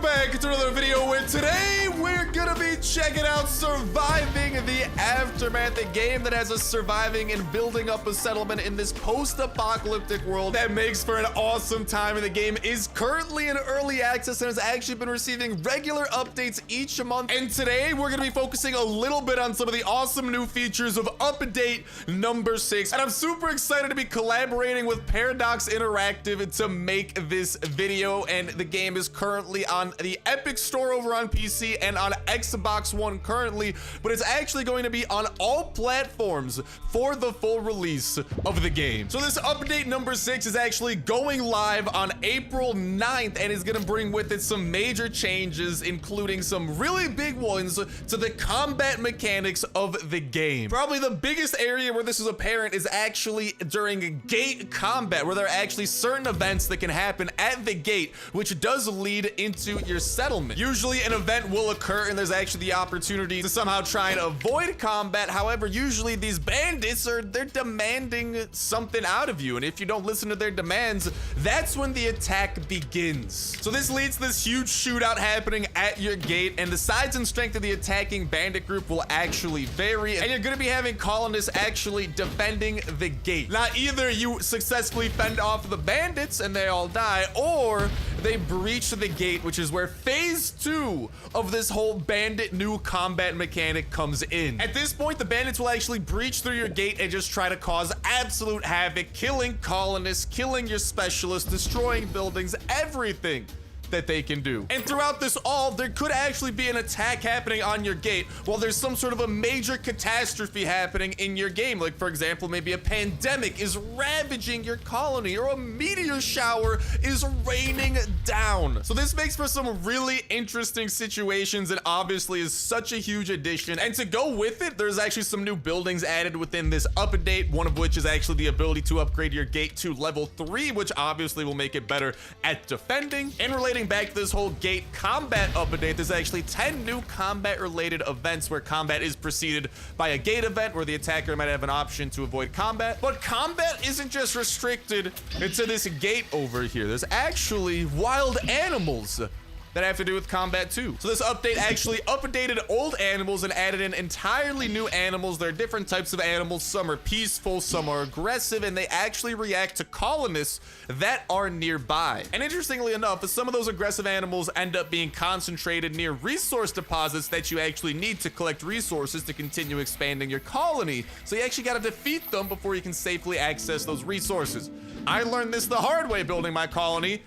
back to another video where today we're gonna be checking out surviving the aftermath, a game that has us surviving and building up a settlement in this post-apocalyptic world that makes for an awesome time. And the game is currently in early access and has actually been receiving regular updates each month. And today we're gonna be focusing a little bit on some of the awesome new features of update number 6. And I'm super excited to be collaborating with Paradox Interactive to make this video. And the game is currently on the Epic Store over on PC and on Xbox One currently, but it's actually going to be on all platforms for the full release of the game. So this update number 6 is actually going live on April 9th and is going to bring with it some major changes, including some really big ones to the combat mechanics of the game. Probably the biggest area where this is apparent is actually during gate combat, where there are actually certain events that can happen at the gate, which does lead into your settlement. Usually an event will occur and there's actually the opportunity to somehow try and avoid combat. However, usually these bandits they're demanding something out of you, and if you don't listen to their demands, that's when the attack begins. So this leads to this huge shootout happening at your gate, and the size and strength of the attacking bandit group will actually vary, and you're going to be having colonists actually defending the gate. Now, either you successfully fend off the bandits and they all die, or they breach the gate, which is where phase 2 of this whole bandit new combat mechanic comes in. At this point, the bandits will actually breach through your gate and just try to cause absolute havoc, killing colonists, killing your specialists, destroying buildings, everything that they can do. And throughout this all, there could actually be an attack happening on your gate while there's some sort of a major catastrophe happening in your game. Like, for example, maybe a pandemic is ravaging your colony, or a meteor shower is raining down. So this makes for some really interesting situations, and obviously is such a huge addition. And to go with it, there's actually some new buildings added within this update, one of which is actually the ability to upgrade your gate to level 3, which obviously will make it better at defending. And relating back to this whole gate combat update, there's actually 10 new combat related events where combat is preceded by a gate event where the attacker might have an option to avoid combat. But combat isn't just restricted to this gate over here. There's actually wild animals that have to do with combat too. So this update actually updated old animals and added in entirely new animals. There are different types of animals. Some are peaceful, some are aggressive, and they actually react to colonists that are nearby. And interestingly enough, some of those aggressive animals end up being concentrated near resource deposits that you actually need to collect resources to continue expanding your colony. So you actually got to defeat them before you can safely access those resources. I learned this the hard way building my colony.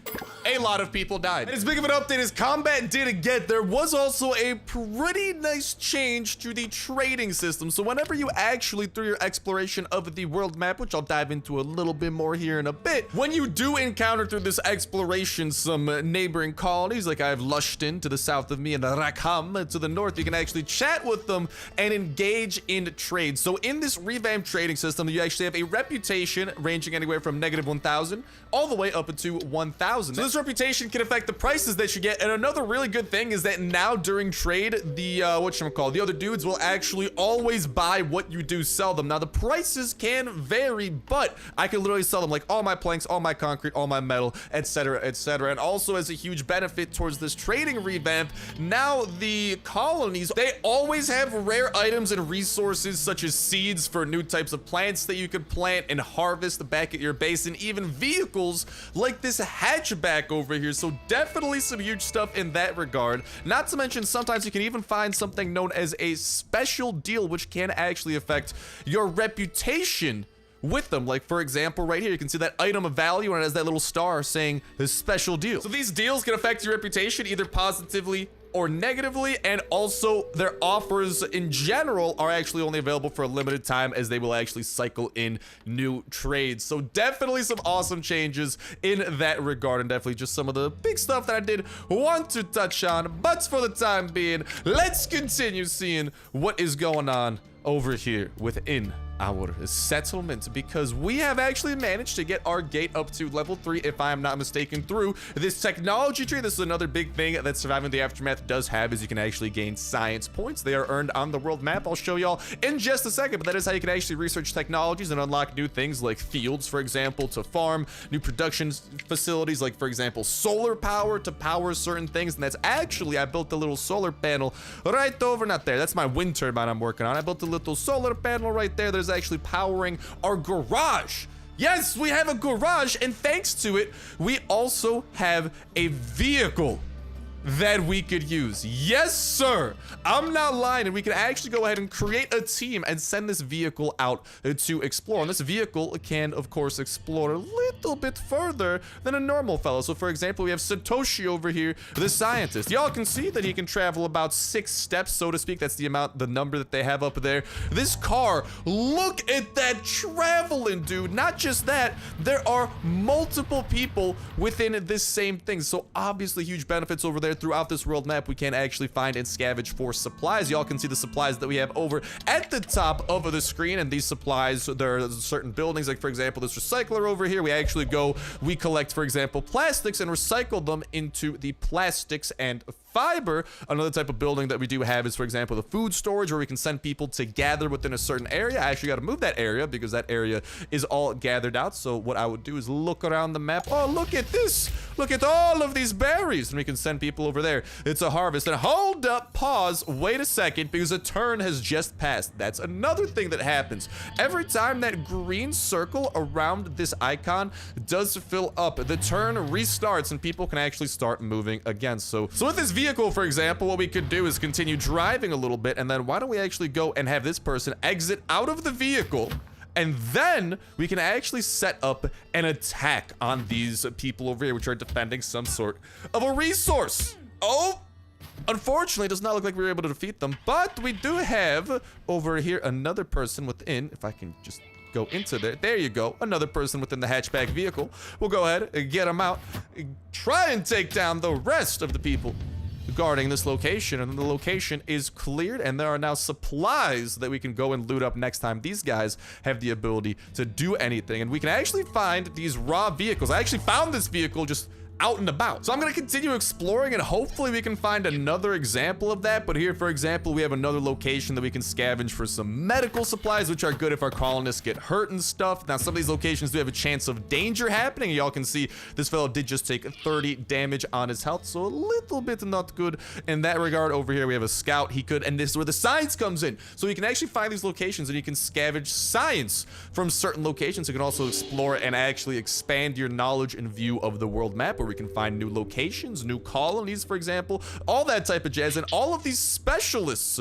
A lot of people died. And as big of an update as combat did get, there was also a pretty nice change to the trading system. So whenever you actually, through your exploration of the world map, which I'll dive into a little bit more here in a bit, when you do encounter through this exploration some neighboring colonies, like I have Lushton to the south of me and Rackham to the north, you can actually chat with them and engage in trade. So in this revamped trading system, you actually have a reputation ranging anywhere from -1,000 all the way up to 1,000. So this reputation can affect the prices that you get. And another really good thing is that now during trade, the the other dudes will actually always buy what you do sell them. Now the prices can vary, but I can literally sell them like all my planks, all my concrete, all my metal, etc., etc. And also, as a huge benefit towards this trading revamp, now the colonies, they always have rare items and resources such as seeds for new types of plants that you can plant and harvest back at your base, and even vehicles like this hatchback over here. So definitely some huge stuff in that regard. Not to mention, sometimes you can even find something known as a special deal, which can actually affect your reputation with them. Like, for example, right here, you can see that item of value and it has that little star saying this special deal. So these deals can affect your reputation either positively or negatively, and also their offers in general are actually only available for a limited time, as they will actually cycle in new trades. So definitely some awesome changes in that regard, and definitely just some of the big stuff that I did want to touch on. But for the time being, let's continue seeing what is going on over here within our settlement, because we have actually managed to get our gate up to level 3, if I am not mistaken, through this technology tree. This is another big thing that Surviving the Aftermath does have, is you can actually gain science points. They are earned on the world map. I'll show y'all in just a second, but that is how you can actually research technologies and unlock new things like fields, for example, to farm, new production facilities, like for example solar power to power certain things. And that's actually, I built a little solar panel right over, not there, that's my wind turbine I'm working on. I built a little solar panel right there that is actually powering our garage. Yes, we have a garage, and thanks to it, we also have a vehicle that we could use. Yes, sir. I'm not lying, and we can actually go ahead and create a team and send this vehicle out to explore. And this vehicle can, of course, explore a little bit further than a normal fellow. So, for example, we have Satoshi over here, the scientist. Y'all can see that he can travel about 6 steps, so to speak. That's the number that they have up there. This car, look at that traveling, dude. Not just that, there are multiple people within this same thing. So, obviously, huge benefits over there. Throughout this world map, we can actually find and scavenge for supplies. Y'all can see the supplies that we have over at the top of the screen, and these supplies, there are certain buildings, like for example this recycler over here. We collect, for example, plastics and recycle them into the plastics and fiber. Another type of building that we do have is, for example, the food storage, where we can send people to gather within a certain area. I actually got to move that area because that area is all gathered out. So what I would do is look around the map. Oh, look at this. Look at all of these berries. And we can send people over there. It's a harvest. And hold up, pause, wait a second, because a turn has just passed. That's another thing that happens. Every time that green circle around this icon does fill up, the turn restarts and people can actually start moving again. So with this vehicle, for example, what we could do is continue driving a little bit, and then why don't we actually go and have this person exit out of the vehicle, and then we can actually set up an attack on these people over here, which are defending some sort of a resource. Oh, unfortunately, it does not look like we were able to defeat them, but we do have over here another person within. If I can just go into there. There you go. Another person within the hatchback vehicle. We'll go ahead and get them out. Try and take down the rest of the people guarding this location, and the location is cleared, and there are now supplies that we can go and loot up next time these guys have the ability to do anything. And we can actually find these raw vehicles. I actually found this vehicle just out and about. So I'm going to continue exploring, and hopefully we can find another example of that. But here, for example, we have another location that we can scavenge for some medical supplies, which are good if our colonists get hurt and stuff. Now, some of these locations do have a chance of danger happening. Y'all can see this fellow did just take 30 damage on his health, so a little bit not good in that regard. Over here, we have a scout. He could, and this is where the science comes in. So you can actually find these locations, and you can scavenge science from certain locations. You can also explore and actually expand your knowledge and view of the world map, where we can find new locations, new colonies, for example, all that type of jazz. And all of these specialists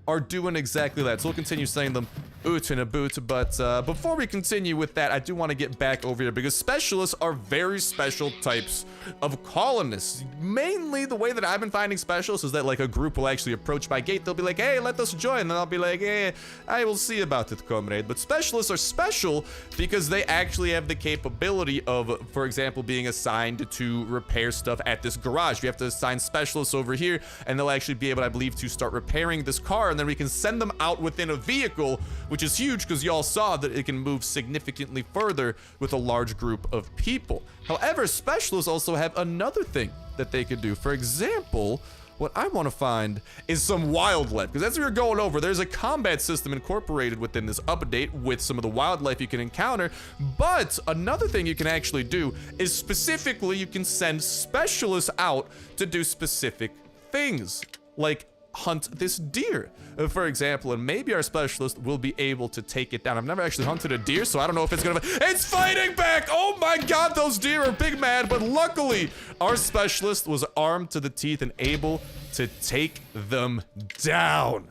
are doing exactly that. So we'll continue saying them oot and a boot. But before we continue with that, I do want to get back over here, because specialists are very special types of colonists. Mainly the way that I've been finding specialists is that like a group will actually approach my gate. They'll be like, hey, let us join. And I'll be like, hey, I will see about it, comrade. But specialists are special because they actually have the capability of, for example, being assigned to repair stuff at this garage. We have to assign specialists over here, and they'll actually be able, I believe, to start repairing this car. And then we can send them out within a vehicle, which is huge because y'all saw that it can move significantly further with a large group of people. However, specialists also have another thing that they could do. For example, what I want to find is some wildlife, because as we were going over, there's a combat system incorporated within this update with some of the wildlife you can encounter. But another thing you can actually do is specifically you can send specialists out to do specific things, like hunt this deer, for example, and maybe our specialist will be able to take it down. I've never actually hunted a deer, so I don't know if it's gonna. It's fighting back! Oh my god, those deer are big mad, but luckily our specialist was armed to the teeth and able to take them down.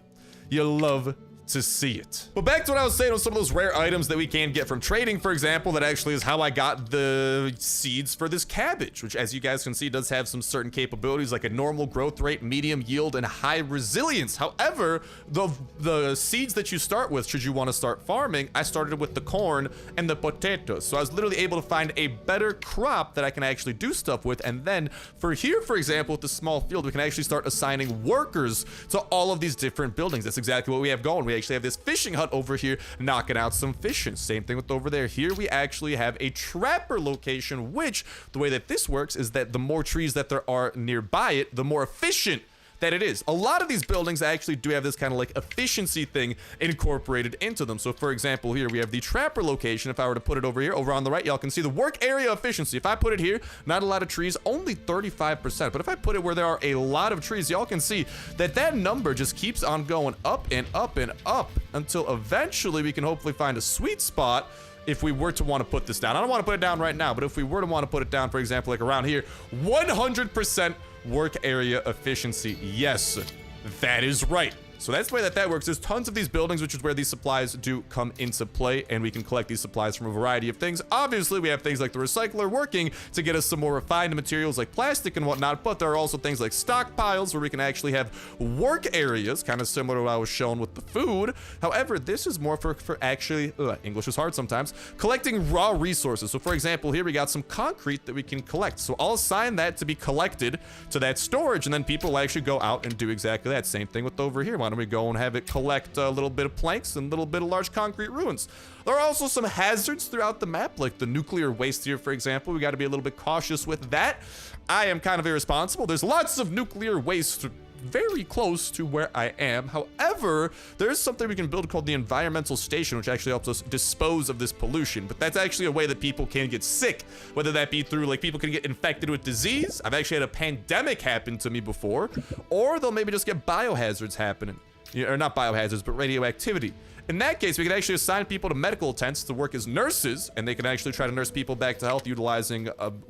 You love to see it. But back to what I was saying with some of those rare items that we can get from trading, for example, that actually is how I got the seeds for this cabbage, which, as you guys can see, does have some certain capabilities like a normal growth rate, medium yield, and high resilience. However, the seeds that you start with, should you want to start farming, I started with the corn and the potatoes. So I was literally able to find a better crop that I can actually do stuff with. And then for here, for example, with the small field, we can actually start assigning workers to all of these different buildings. That's exactly what we have going. We actually have this fishing hut over here knocking out some fishing. Same thing with over there. Here we actually have a trapper location, which the way that this works is that the more trees that there are nearby it, the more efficient that it is. A lot of these buildings actually do have this kind of like efficiency thing incorporated into them. So for example, here we have the trapper location. If I were to put it over here, over on the right, y'all can see the work area efficiency. If I put it here, not a lot of trees, only 35%. But if I put it where there are a lot of trees, y'all can see that that number just keeps on going up and up and up until eventually we can hopefully find a sweet spot if we were to want to put this down. I don't want to put it down right now, but if we were to want to put it down, for example, like around here, 100% work area efficiency. Yes, that is right. So that's the way that that works. There's tons of these buildings, which is where these supplies do come into play, and we can collect these supplies from a variety of things. Obviously, we have things like the recycler working to get us some more refined materials like plastic and whatnot, but there are also things like stockpiles where we can actually have work areas, kind of similar to what I was shown with the food. However, this is more for actually, English is hard sometimes, collecting raw resources. So for example, here we got some concrete that we can collect. So I'll assign that to be collected to that storage, and then people will actually go out and do exactly that. Same thing with over here. Why don't we go and have it collect a little bit of planks and a little bit of large concrete ruins. There are also some hazards throughout the map, like the nuclear waste here, for example. We got to be a little bit cautious with that. I am kind of irresponsible. There's lots of nuclear waste very close to where I am. However, there's something we can build called the environmental station, which actually helps us dispose of this pollution. But that's actually a way that people can get sick, whether that be through like people can get infected with disease. I've actually had a pandemic happen to me before, or they'll maybe just get biohazards happening. Or not biohazards, but radioactivity. In that case, we can actually assign people to medical tents to work as nurses, and they can actually try to nurse people back to health utilizing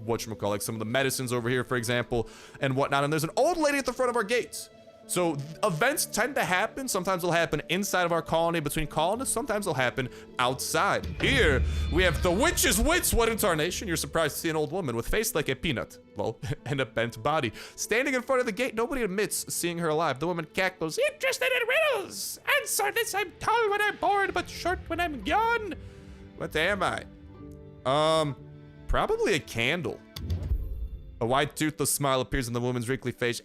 whatchamacallit, like some of the medicines over here, for example, and whatnot. And there's an old lady at the front of our gates. So events tend to happen. Sometimes they'll happen inside of our colony between colonists. Sometimes they'll happen outside. Here we have the witch's wits. What in tarnation? You're surprised to see an old woman with face like a peanut, well, and a bent body, standing in front of the gate. Nobody admits seeing her alive. The woman cackles, interested in riddles. Answer this. I'm tall when I'm bored, but short when I'm gone. What am I? Probably a candle. A wide toothless smile appears on the woman's wrinkly face.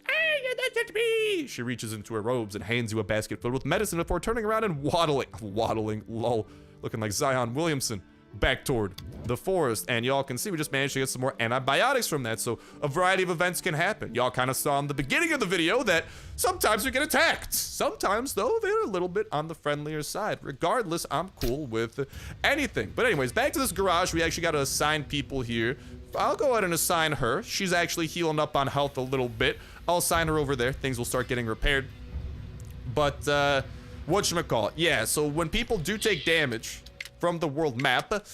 Me. She reaches into her robes and hands you a basket filled with medicine before turning around and waddling, lol, looking like Zion Williamson, back toward the forest. And y'all can see we just managed to get some more antibiotics from that, so a variety of events can happen. Y'all kind of saw in the beginning of the video that sometimes we get attacked. Sometimes, though, they're a little bit on the friendlier side. Regardless, I'm cool with anything. But anyways, back to this garage. We actually got to assign people here. I'll go ahead and assign her. She's actually healing up on health a little bit. I'll assign her over there. Things will start getting repaired. But, whatchamacallit? Yeah, so when people do take damage from the world map,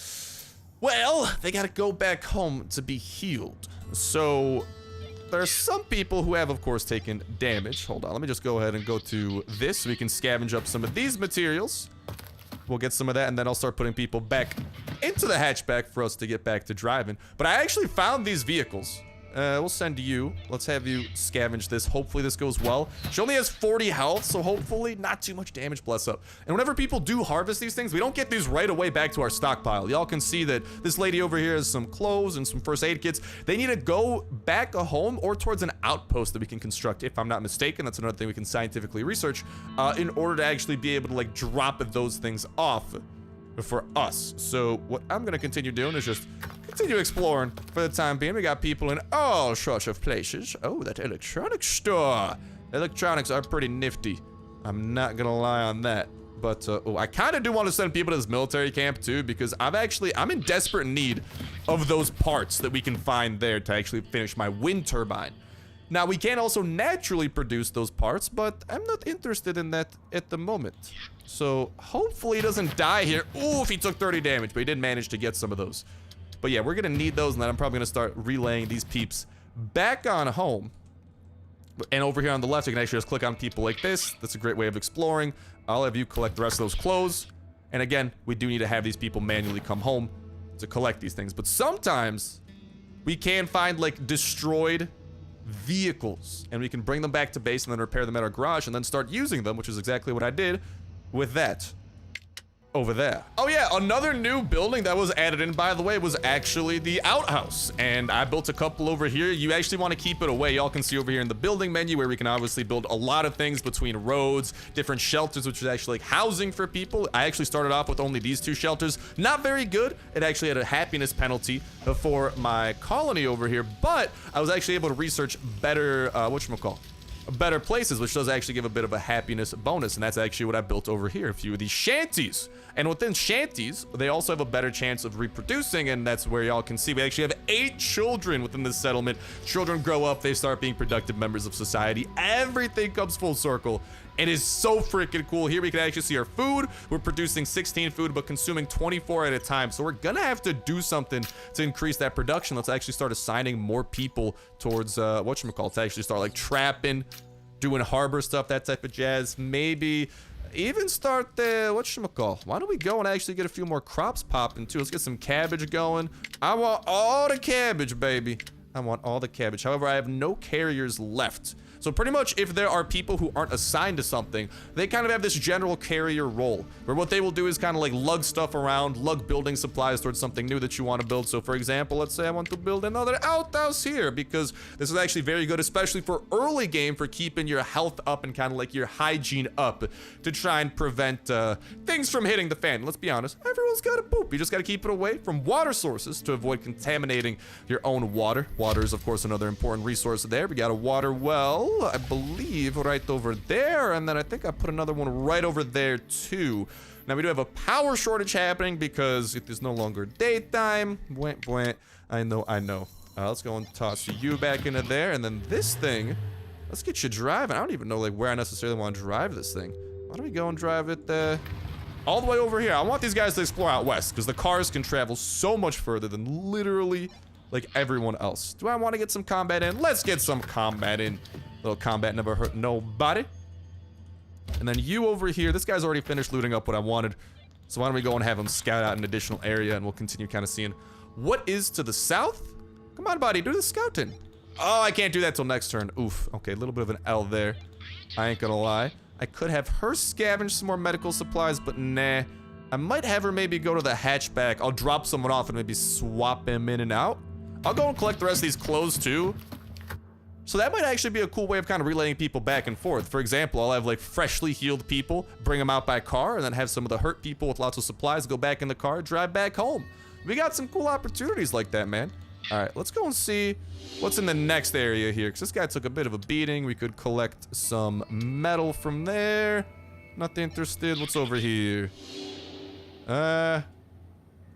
well, they gotta go back home to be healed. So, there are some people who have, of course, taken damage. Hold on, let me just go ahead and go to this so we can scavenge up some of these materials. We'll get some of that, and then I'll start putting people back into the hatchback for us to get back to driving. But I actually found these vehicles. We'll send you. Let's have you scavenge this. Hopefully this goes well. She only has 40 health, so hopefully not too much damage, bless up. And whenever people do harvest these things, we don't get these right away back to our stockpile. Y'all can see that this lady over here has some clothes and some first aid kits. They need to go back home or towards an outpost that we can construct, if I'm not mistaken. That's another thing we can scientifically research in order to actually be able to like drop those things off for us. So what I'm gonna continue doing is just continue exploring for the time being. We got people in all sorts of places. Oh, that electronics store. Electronics are pretty nifty. I'm not gonna lie on that. But oh, I kind of do want to send people to this military camp too, because I'm in desperate need of those parts that we can find there to actually finish my wind turbine. Now, we can also naturally produce those parts, but I'm not interested in that at the moment. So hopefully he doesn't die here. Oof, he took 30 damage, but he did manage to get some of those. But yeah, we're gonna need those, and then I'm probably gonna start relaying these peeps back on home. And over here on the left, you can actually just click on people like this. That's a great way of exploring. I'll have you collect the rest of those clothes. And again, we do need to have these people manually come home to collect these things. But sometimes we can find like destroyed vehicles, and we can bring them back to base and then repair them at our garage and then start using them, which is exactly what I did with that. over there. Oh yeah, another new building that was added in, by the way, was actually the outhouse. And I built a couple over here. You actually want to keep it away. Y'all can see over here in the building menu where we can obviously build a lot of things between roads, different shelters, which is actually like housing for people. I actually started off with only these 2 shelters. Not very good. It actually had a happiness penalty for my colony over here, but I was actually able to research better, better places, which does actually give a bit of a happiness bonus. And that's actually what I built over here, a few of these shanties. And within shanties, they also have a better chance of reproducing, and that's where y'all can see we actually have 8 children within this settlement. Children grow up, they start being productive members of society. Everything comes full circle. It is so freaking cool. Here we can actually see our food. We're producing 16 food, but consuming 24 at a time. So we're gonna have to do something to increase that production. Let's actually start assigning more people towards to actually start like trapping, doing harbor stuff, that type of jazz. Maybe even start the why don't we go and actually get a few more crops popping too? Let's get some cabbage going. I want all the cabbage, baby. I want all the cabbage. However, I have no carriers left. So pretty much if there are people who aren't assigned to something, they kind of have this general carrier role where what they will do is kind of like lug stuff around, lug building supplies towards something new that you want to build. So for example, let's say I want to build another outhouse here because this is actually very good, especially for early game, for keeping your health up and kind of like your hygiene up to try and prevent things from hitting the fan. Let's be honest, everyone's got to poop. You just got to keep it away from water sources to avoid contaminating your own water. Water is of course another important resource there. We got a water well, I believe, right over there, and then I think I put another one right over there too. Now we do have a power shortage happening because it is no longer daytime. Bwant. I know. Let's go and toss you back into there, and then this thing, let's get you driving. I don't even know like where I necessarily want to drive this thing. Why don't we go and drive it all the way over here? I want these guys to explore out west because the cars can travel so much further than literally like everyone else. Do I want to get some combat in? Let's get some combat in. Little combat never hurt nobody. And then you over here, this guy's already finished looting up what I wanted. So why don't we go and have him scout out an additional area, and we'll continue kind of seeing what is to the south. Come on, buddy, do the scouting. Oh, I can't do that till next turn. Oof. Okay, a little bit of an L there. I ain't gonna lie. I could have her scavenge some more medical supplies, but nah. I might have her maybe go to the hatchback. I'll drop someone off and maybe swap him in and out. I'll go and collect the rest of these clothes too. So that might actually be a cool way of kind of relaying people back and forth. For example, I'll have like freshly healed people, bring them out by car, and then have some of the hurt people with lots of supplies go back in the car, drive back home. We got some cool opportunities like that, man. All right, let's go and see what's in the next area here, because this guy took a bit of a beating. We could collect some metal from there. Not interested. What's over here?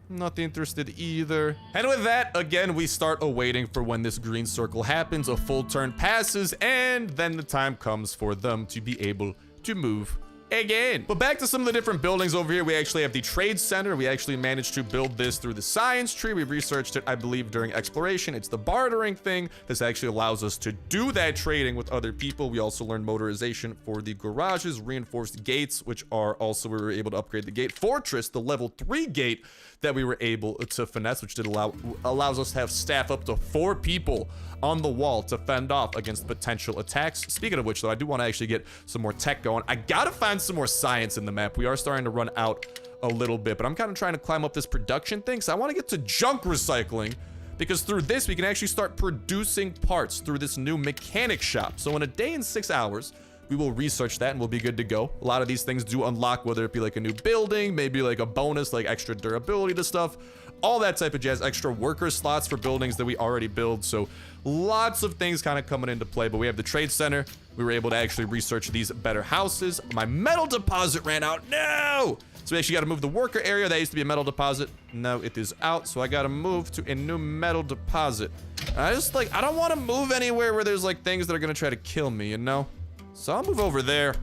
Not interested either. And with that, again, we start awaiting for when this green circle happens. A full turn passes, and then the time comes for them to be able to move again. But back to some of the different buildings over here. We actually have the trade center. We actually managed to build this through the science tree. We researched it, I believe, during exploration. It's the bartering thing. This actually allows us to do that trading with other people. We also learned motorization for the garages, reinforced gates, which are also, we were able to upgrade the gate fortress, the level 3 gate that we were able to finesse, which allows us to have staff up to 4 people on the wall to fend off against potential attacks. Speaking of which, though, I do want to actually get some more tech going. I gotta find some more science in the map. We are starting to run out a little bit, but I'm kind of trying to climb up this production thing, so I want to get to junk recycling, because through this we can actually start producing parts through this new mechanic shop. So in a day and 6 hours, we will research that and we'll be good to go. A lot of these things do unlock, whether it be like a new building, maybe like a bonus, like extra durability to stuff, all that type of jazz, extra worker slots for buildings that we already build. So lots of things kind of coming into play, but we have the trade center. We were able to actually research these better houses. My metal deposit ran out. No! So we actually got to move the worker area. That used to be a metal deposit. No, it is out. So I got to move to a new metal deposit. I don't want to move anywhere where there's like things that are going to try to kill me, you know? So I'll move over there.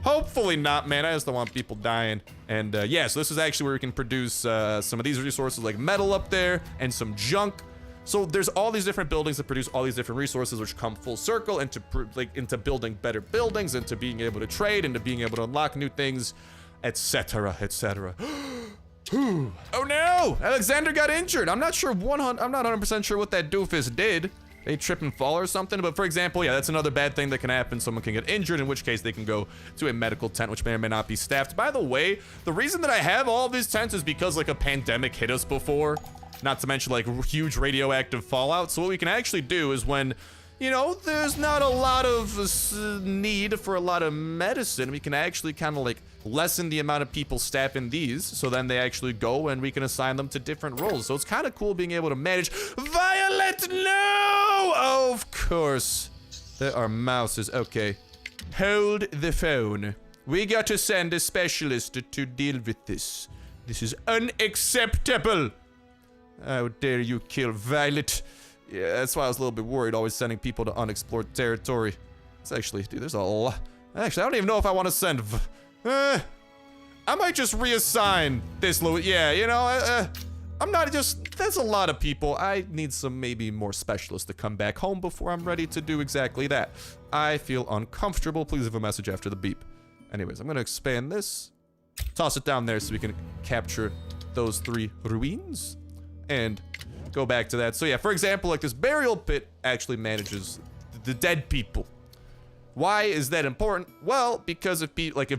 Hopefully not, man. I just don't want people dying. And yeah, so this is actually where we can produce some of these resources like metal up there and some junk. So there's all these different buildings that produce all these different resources, which come full circle into building better buildings, into being able to trade, into being able to unlock new things, etc., etc. Oh no! Alexander got injured. I'm not 100% sure what that doofus did. They trip and fall or something. But for example, yeah, that's another bad thing that can happen. Someone can get injured, in which case they can go to a medical tent, which may or may not be staffed. By the way, the reason that I have all of these tents is because like a pandemic hit us before, not to mention like huge radioactive fallout. So what we can actually do is when, you know, there's not a lot of need for a lot of medicine, we can actually kind of like lessen the amount of people staffing these, so then they actually go and we can assign them to different roles. So it's kind of cool being able to manage. Violet, no! Of course. There are mouses. Okay. Hold the phone. We got to send a specialist to deal with this. This is unacceptable. How dare you kill Violet? Yeah, that's why I was a little bit worried, always sending people to unexplored territory. It's actually, dude, there's a lot. Actually, I don't even know if I want to send. I might just reassign this. Yeah, you know, I'm not just. That's a lot of people. I need some maybe more specialists to come back home before I'm ready to do exactly that. I feel uncomfortable. Please leave a message after the beep. Anyways, I'm gonna expand this, toss it down there so we can capture those 3 ruins, and go back to that. So yeah, for example, like this burial pit actually manages the dead people. Why is that important? Well, because if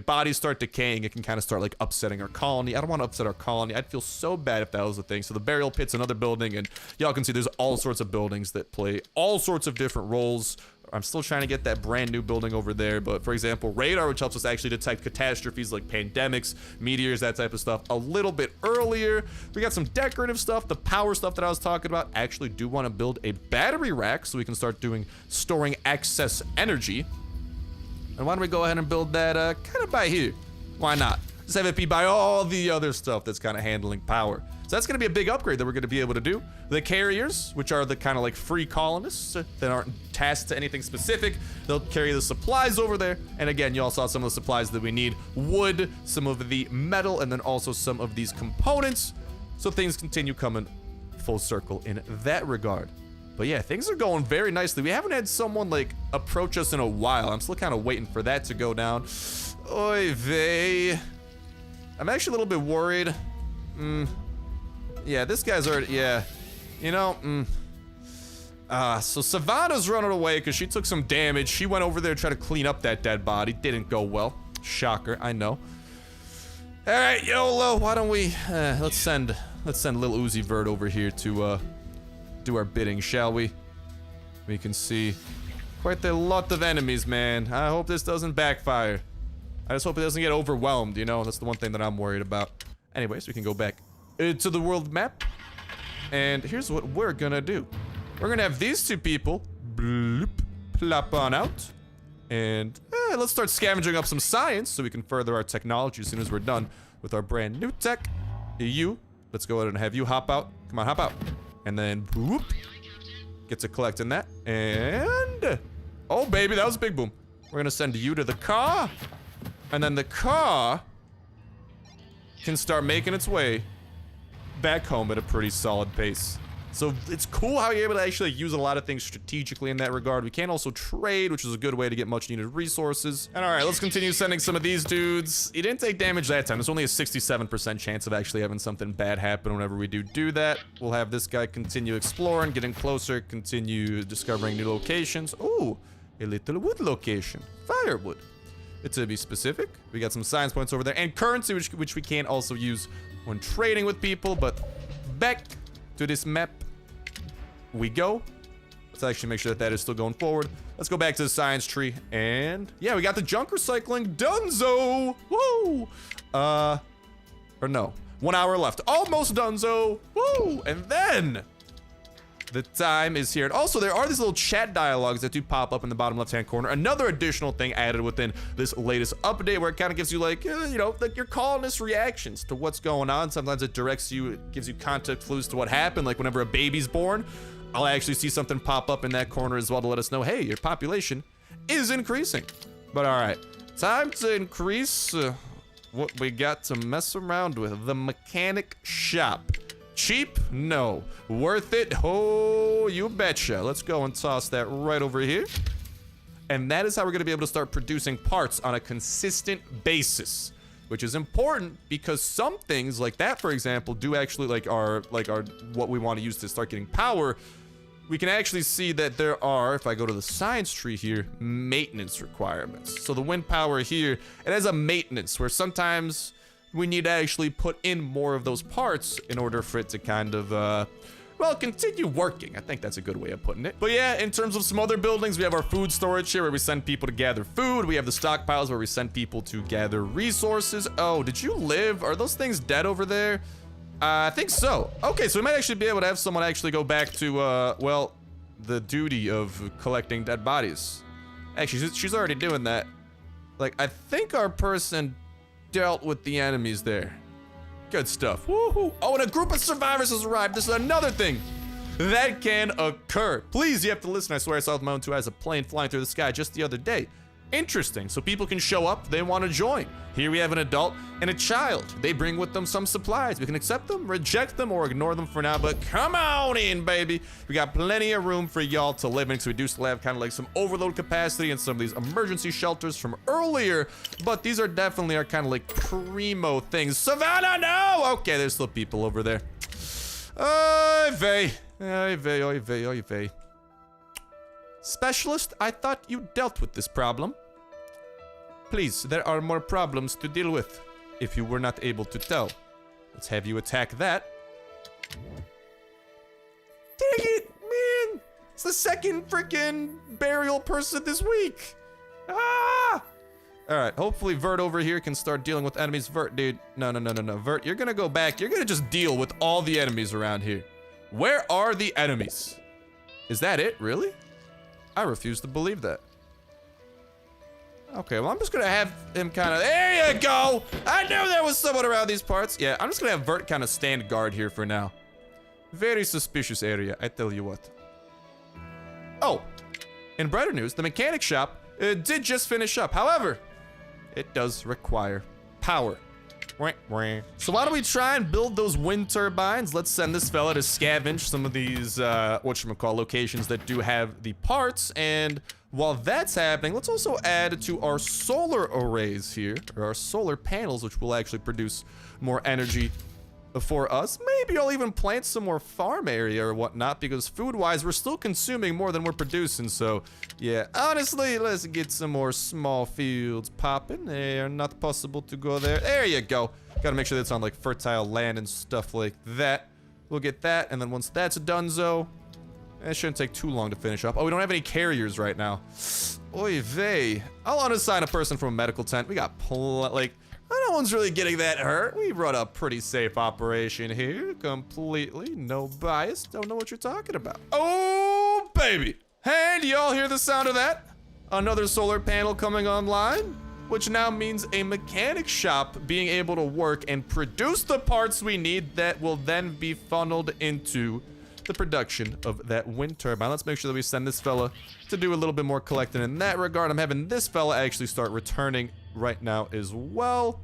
bodies start decaying, it can kind of start like upsetting our colony. I don't want to upset our colony. I'd feel so bad if that was the thing. So the burial pit's another building, and y'all can see there's all sorts of buildings that play all sorts of different roles. I'm still trying to get that brand new building over there, but for example, radar, which helps us actually detect catastrophes like pandemics, meteors, that type of stuff a little bit earlier. We got some decorative stuff. The power stuff that I was talking about. Actually do want to build a battery rack so we can start storing excess energy. And why don't we go ahead and build that kind of by here? Why not? Just have it be by all the other stuff that's kind of handling power. So that's going to be a big upgrade that we're going to be able to do. The carriers, which are the kind of like free colonists that aren't tasked to anything specific, they'll carry the supplies over there. And again, you all saw some of the supplies that we need. Wood, some of the metal, and then also some of these components. So things continue coming full circle in that regard. But yeah, things are going very nicely. We haven't had someone like approach us in a while. I'm still kind of waiting for that to go down. Oy vey. I'm actually a little bit worried. Yeah, this guy's already, yeah. You know, so Savannah's running away because she took some damage. She went over there to try to clean up that dead body. Didn't go well. Shocker, I know. All right, YOLO, why don't we, let's send Lil Uzi Vert over here to, do our bidding, shall we? We can see quite a lot of enemies, man. I hope this doesn't backfire. I just hope it doesn't get overwhelmed, you know? That's the one thing that I'm worried about. Anyways, we can go back to the world map. And here's what we're gonna do. We're gonna have these 2 people bloop, plop on out. And let's start scavenging up some science so we can further our technology as soon as we're done with our brand new tech. Let's go ahead and have you hop out. Come on, hop out. And then whoop, get to collecting that. And oh baby, that was a big boom. We're gonna send you to the car, and then the car can start making its way back home at a pretty solid pace. So it's cool how you're able to actually use a lot of things strategically in that regard. We can also trade, which is a good way to get much needed resources. And all right, let's continue sending some of these dudes. He didn't take damage that time. There's only a 67% chance of actually having something bad happen whenever we do that. We'll have this guy continue exploring, getting closer, continue discovering new locations. Ooh, a little wood location. Firewood. To be specific, we got some science points over there and currency, which we can also use when trading with people. But back to this map we go. Let's actually make sure that is still going forward. Let's go back to the science tree, and yeah, we got the junk recycling donezo. Woo! Or no, 1 hour left. Almost donezo. Woo! And then the time is here. And also, there are these little chat dialogues that do pop up in the bottom left-hand corner. Another additional thing added within this latest update, where it kind of gives you like, you know, like your colonist reactions to what's going on. Sometimes it directs you, it gives you context clues to what happened. Like whenever a baby's born, I'll actually see something pop up in that corner as well to let us know, hey, your population is increasing. But all right, time to increase what we got to mess around with. The mechanic shop. Cheap? No. Worth it? Oh, you betcha. Let's go and toss that right over here. And that is how we're going to be able to start producing parts on a consistent basis, which is important because some things like that, for example, do actually are what we want to use to start getting power. we can actually see that there are, if I go to the science tree here, maintenance requirements. So the wind power here, it has a maintenance where sometimes we need to actually put in more of those parts in order for it to kind of, well, continue working. I think that's a good way of putting it. But yeah, in terms of some other buildings, we have our food storage here where we send people to gather food. We have the stockpiles where we send people to gather resources. Oh, did you live? Are those things dead over there? I think so. Okay, so we might actually be able to have someone actually go back to, well, the duty of collecting dead bodies. Actually, she's already doing that. Like, I think our person dealt with the enemies there. Good stuff. Woohoo! Oh, and a group of survivors has arrived. This is another thing that can occur. Please, you have to listen. I swear I saw with my own two eyes a plane flying through the sky just the other day. Interesting. So people can show up. They want to join. Here we have an adult and a child. They bring with them some supplies. We can accept them, reject them, or ignore them for now. But come on in, baby. We got plenty of room for y'all to live in. So we do still have kind of like some overload capacity in some of these emergency shelters from earlier. But these are definitely our kind of like primo things. Savannah, no! Okay, there's still people over there. Oy vey. Oy vey, oy vey, oy vey. Specialist, I thought you dealt with this problem. Please, there are more problems to deal with, if you were not able to tell. Let's have you attack that. Dang it, man! It's the second freaking burial person this week. Ah! Alright, hopefully Vert over here can start dealing with enemies. Vert, dude. No. Vert, you're gonna go back. You're gonna just deal with all the enemies around here. Where are the enemies? Is that it, really? I refuse to believe that. Okay, well, I'm just gonna have him kind of... There you go! I knew there was someone around these parts. Yeah, I'm just gonna have Vert kind of stand guard here for now. Very suspicious area, I tell you what. Oh, in brighter news, the mechanic shop did just finish up. However, it does require power. So why don't we try and build those wind turbines? Let's send this fella to scavenge some of these, whatchamacallit, locations that do have the parts. And while that's happening, let's also add to our solar arrays here, or our solar panels, which will actually produce more energy for us. Maybe I'll even plant some more farm area or whatnot, because food-wise, we're still consuming more than we're producing. So, yeah, honestly, let's get some more small fields popping. They are not possible to go there. There you go. Gotta make sure that's on, like, fertile land and stuff like that. We'll get that, and then once that's donezo, it shouldn't take too long to finish up. Oh, we don't have any carriers right now. Oy vey. I'll unassign a person from a medical tent. We got like... No one's really getting that hurt. We run a pretty safe operation here. Completely no bias. Don't know what you're talking about. Oh, baby. Hey, do y'all hear the sound of that? Another solar panel coming online, which now means a mechanic shop being able to work and produce the parts we need that will then be funneled into the production of that wind turbine. Let's make sure that we send this fella to do a little bit more collecting in that regard. I'm having this fella actually start returning right now as well.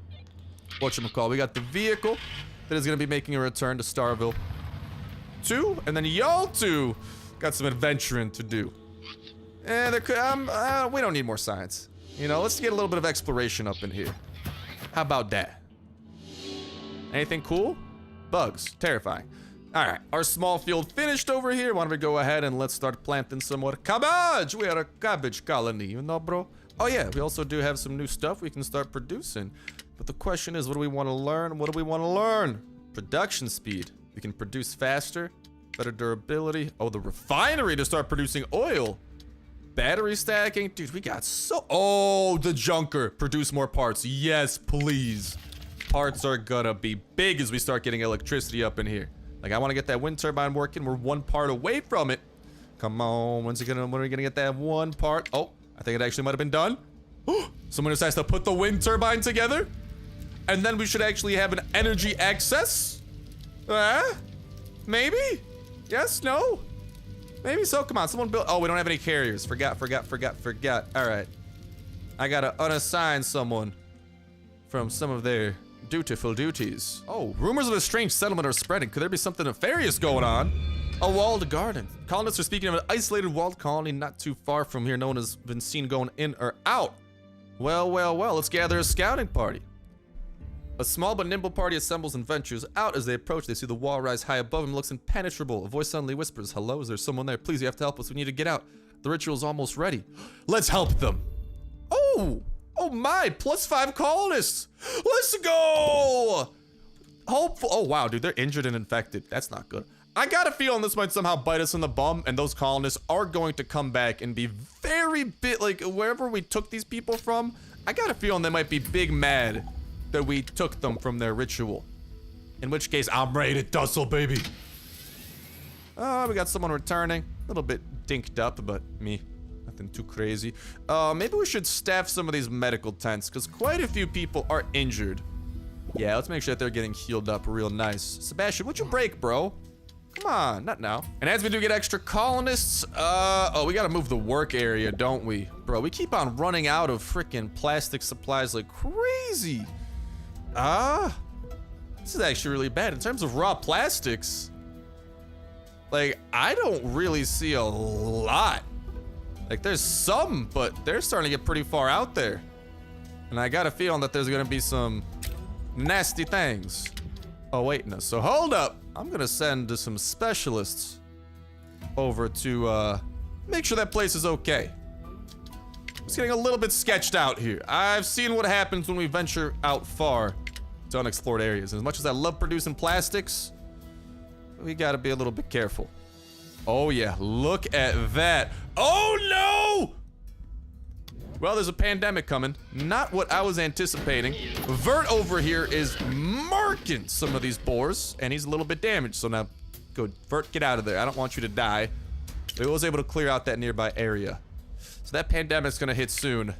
Whatchamacallit, we got the vehicle that is going to be making a return to Starville 2, and then y'all two got some adventuring to do. And we don't need more science. You know, let's get a little bit of exploration up in here. How about that? Anything cool? Bugs. Terrifying. Alright, our small field finished over here. Why don't we go ahead and let's start planting some more cabbage? We are a cabbage colony, you know, bro? Oh yeah, we also do have some new stuff we can start producing. But the question is, what do we want to learn? What do we want to learn? Production speed. We can produce faster, better durability. Oh, the refinery to start producing oil. Battery stacking. Dude, we got so... Oh, the junker. Produce more parts. Yes, please. Parts are gonna be big as we start getting electricity up in here. Like, I want to get that wind turbine working. We're one part away from it. Come on. When are we gonna get that one part? Oh, I think it actually might have been done. Someone decides to put the wind turbine together. And then we should actually have an energy excess. Maybe? Yes? No? Maybe so. Come on, someone build... Oh, we don't have any carriers. Forgot. All right. I gotta unassign someone from some of their dutiful duties. Oh, rumors of a strange settlement are spreading. Could there be something nefarious going on? A walled garden. Colonists are speaking of an isolated walled colony not too far from here. No one has been seen going in or out. Well. Let's gather a scouting party. A small but nimble party assembles and ventures out. As they approach, they see the wall rise high above them. Looks impenetrable. A voice suddenly whispers, "Hello, is there someone there? Please, you have to help us. We need to get out. The ritual's almost ready." Let's help them. Oh my, +5 colonists. Let's go. Hopeful. Oh wow, dude, they're injured and infected. That's not good. I got a feeling this might somehow bite us in the bum, and those colonists are going to come back and be very bit like wherever we took these people from. I got a feeling they might be big mad that we took them from their ritual. In which case, I'm ready to tussle, baby. Oh, we got someone returning. A little bit dinked up, but me, nothing too crazy. Maybe we should staff some of these medical tents, because quite a few people are injured. Yeah, let's make sure that they're getting healed up real nice. Sebastian, what'd you break, bro? Come on, not now. And as we do get extra colonists, oh, we gotta move the work area, don't we? Bro, we keep on running out of freaking plastic supplies like crazy. This is actually really bad. In terms of raw plastics, like, I don't really see a lot. Like, there's some, but they're starting to get pretty far out there. And I got a feeling that there's gonna be some nasty things. Oh, wait, no. So hold up. I'm gonna send some specialists over to make sure that place is okay. It's getting a little bit sketched out here. I've seen what happens when we venture out far to unexplored areas. And as much as I love producing plastics, we gotta be a little bit careful. Oh yeah, look at that. Oh no! Well, there's a pandemic coming. Not what I was anticipating. Vert over here is marking some of these boars, and he's a little bit damaged. So now, go, Vert, get out of there. I don't want you to die. But he was able to clear out that nearby area. So that pandemic's gonna hit soon.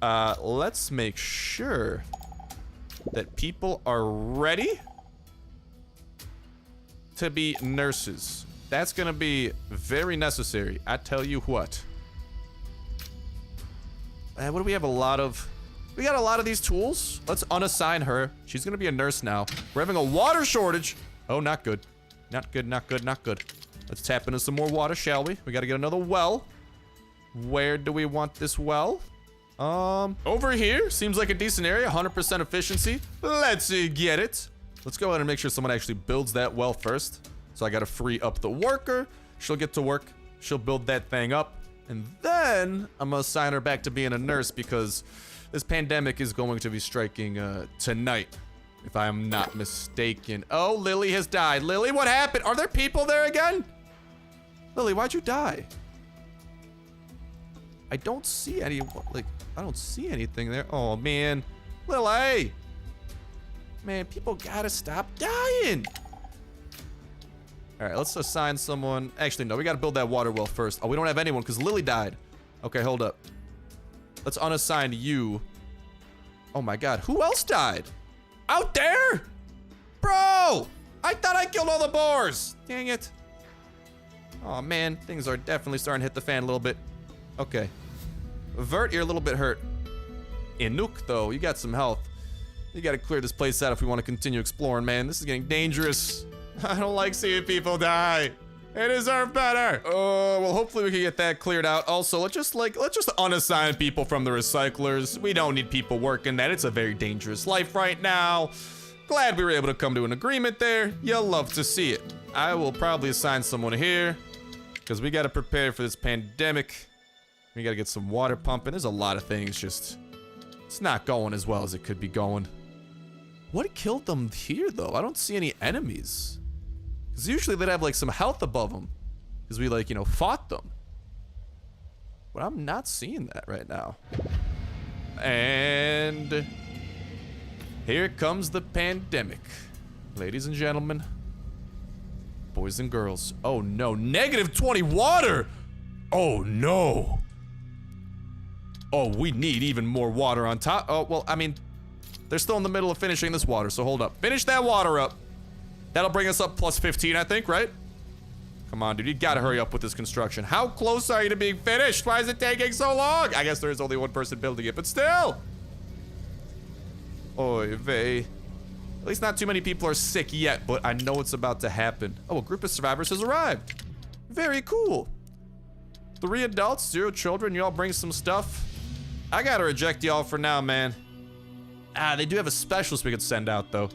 Let's make sure that people are ready to be nurses. That's gonna be very necessary. I tell you what. What do we have a lot of? We got a lot of these tools. Let's unassign her. She's gonna be a nurse now. We're having a water shortage. Oh, not good. Not good, not good, not good. Let's tap into some more water, shall we? We gotta get another well. Where do we want this well? Over here. Seems like a decent area. 100% efficiency. Let's get it. Let's go ahead and make sure someone actually builds that well first. So I gotta free up the worker. She'll get to work. She'll build that thing up. And then I'm gonna assign her back to being a nurse because this pandemic is going to be striking tonight, if I'm not mistaken. Oh, Lily has died. Lily, what happened? Are there people there again? Lily, why'd you die? I don't see any, like, I don't see anything there. Oh, man. Lily! Man, people gotta stop dying. All right, let's assign someone. Actually, no, we gotta build that water well first. Oh, we don't have anyone because Lily died. Okay, hold up. Let's unassign you. Oh my God, who else died? Out there? Bro, I thought I killed all the boars. Dang it. Oh man, things are definitely starting to hit the fan a little bit. Okay. Vert, you're a little bit hurt. Inuk, though, you got some health. You gotta clear this place out if we want to continue exploring, man. This is getting dangerous. I don't like seeing people die. They deserve better. Oh, well, hopefully we can get that cleared out. Also, let's just unassign people from the recyclers. We don't need people working that. It's a very dangerous life right now. Glad we were able to come to an agreement there. You'll love to see it. I will probably assign someone here because we got to prepare for this pandemic. We got to get some water pumping. There's a lot of things just, it's not going as well as it could be going. What killed them here, though? I don't see any enemies. Because usually they'd have, like, some health above them. Because we, like, you know, fought them. But I'm not seeing that right now. And here comes the pandemic. Ladies and gentlemen. Boys and girls. Oh, no. -20 water! Oh, no. Oh, we need even more water on top. Oh, well, I mean, they're still in the middle of finishing this water, so hold up. Finish that water up. That'll bring us up +15, I think, right? Come on, dude. You gotta hurry up with this construction. How close are you to being finished? Why is it taking so long? I guess there is only one person building it, but still. Oy vey. At least not too many people are sick yet, but I know it's about to happen. Oh, a group of survivors has arrived. Very cool. 3 adults, 0 children. Y'all bring some stuff. I gotta reject y'all for now, man. They do have a specialist we could send out, though.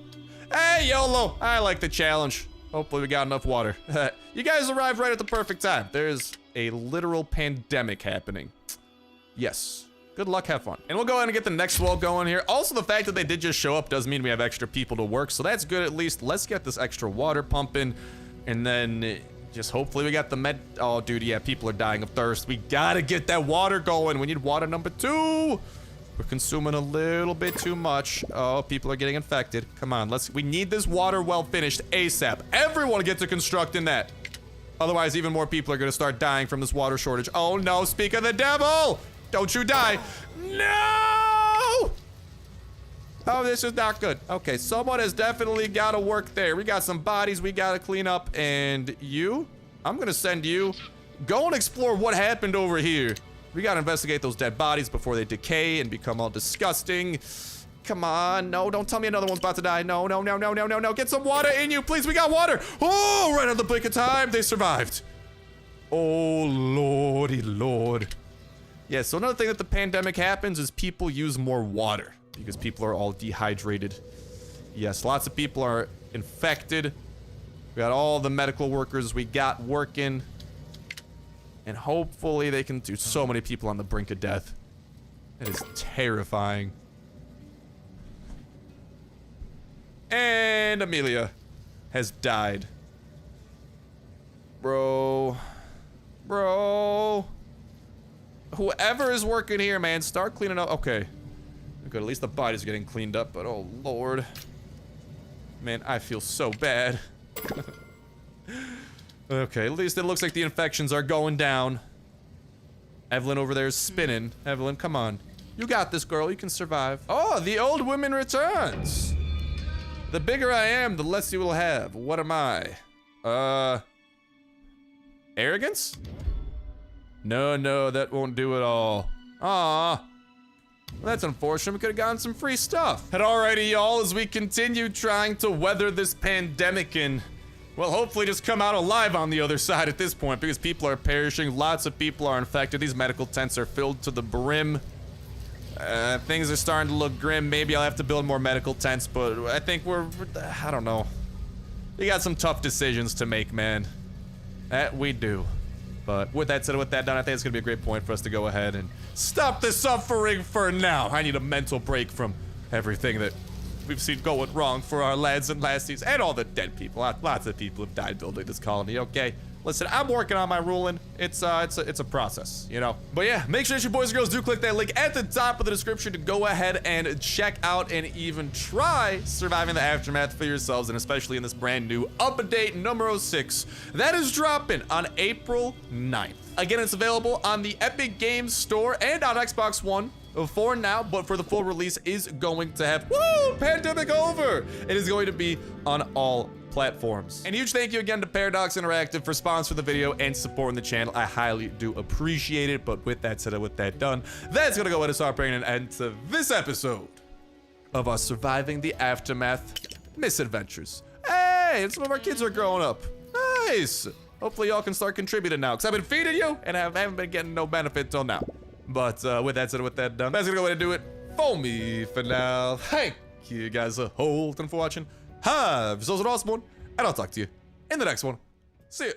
Hey, YOLO! I like the challenge. Hopefully we got enough water. You guys arrived right at the perfect time. There's a literal pandemic happening. Yes. Good luck, have fun. And we'll go ahead and get the next wall going here. Also, the fact that they did just show up does mean we have extra people to work, so that's good at least. Let's get this extra water pumping, and then just hopefully we got the med. Oh, dude, yeah, people are dying of thirst. We gotta get that water going. We need water number 2. We're consuming a little bit too much. Oh, people are getting infected. Come on, we need this water well finished ASAP. Everyone get to constructing that. Otherwise, even more people are gonna start dying from this water shortage. Oh no, speak of the devil! Don't you die. No! Oh, this is not good. Okay, someone has definitely got to work there. We got some bodies we got to clean up. And you? I'm going to send you. Go and explore what happened over here. We got to investigate those dead bodies before they decay and become all disgusting. Come on. No, don't tell me another one's about to die. No, no, no, no, no, no, no. Get some water in you, please. We got water. Oh, right on the blink of time. They survived. Oh, lordy lord. Yeah, so another thing that the pandemic happens is people use more water because people are all dehydrated. Yes, lots of people are infected. We got all the medical workers we got working. And hopefully they can do so many people on the brink of death. It is terrifying. And Amelia has died. Bro. Whoever is working here, man, start cleaning up. Okay. Good, at least the body's getting cleaned up, but oh lord. Man, I feel so bad. Okay, at least it looks like the infections are going down. Evelyn over there is spinning. Evelyn, come on. You got this, girl. You can survive. Oh, the old woman returns. The bigger I am, the less you will have. What am I? Arrogance? No, that won't do it all. Aw. Well, that's unfortunate. We could have gotten some free stuff. And alrighty, y'all, as we continue trying to weather this pandemic and, well, hopefully just come out alive on the other side at this point because people are perishing. Lots of people are infected. These medical tents are filled to the brim. Things are starting to look grim. Maybe I'll have to build more medical tents, but I think I don't know. We got some tough decisions to make, man. That we do. But with that said, with that done, I think it's gonna be a great point for us to go ahead and stop the suffering for now. I need a mental break from everything that we've seen going wrong for our lads and lassies and all the dead people. Lots of people have died building this colony, okay? Listen, I'm working on my ruling. It's a process, you know? But yeah, make sure that you boys and girls do click that link at the top of the description to go ahead and check out and even try surviving the aftermath for yourselves, and especially in this brand new update number 6 that is dropping on April 9th. Again, it's available on the Epic Games Store and on Xbox One for now, but for the full release is going to have, woo, pandemic over. It is going to be on all platforms. And huge thank you again to Paradox Interactive for sponsoring the video and supporting the channel. I highly do appreciate it. But with that said and with that done, that's gonna go ahead and start bringing an end to this episode of us surviving the aftermath misadventures. Hey, and some of our kids are growing up. Nice. Hopefully y'all can start contributing now, because I've been feeding you and I haven't been getting no benefit till now. But with that said and with that done, that's gonna go ahead and do it for me for now. Thank you guys a whole ton for watching. Have yourselves an awesome one, and I'll talk to you in the next one. See ya.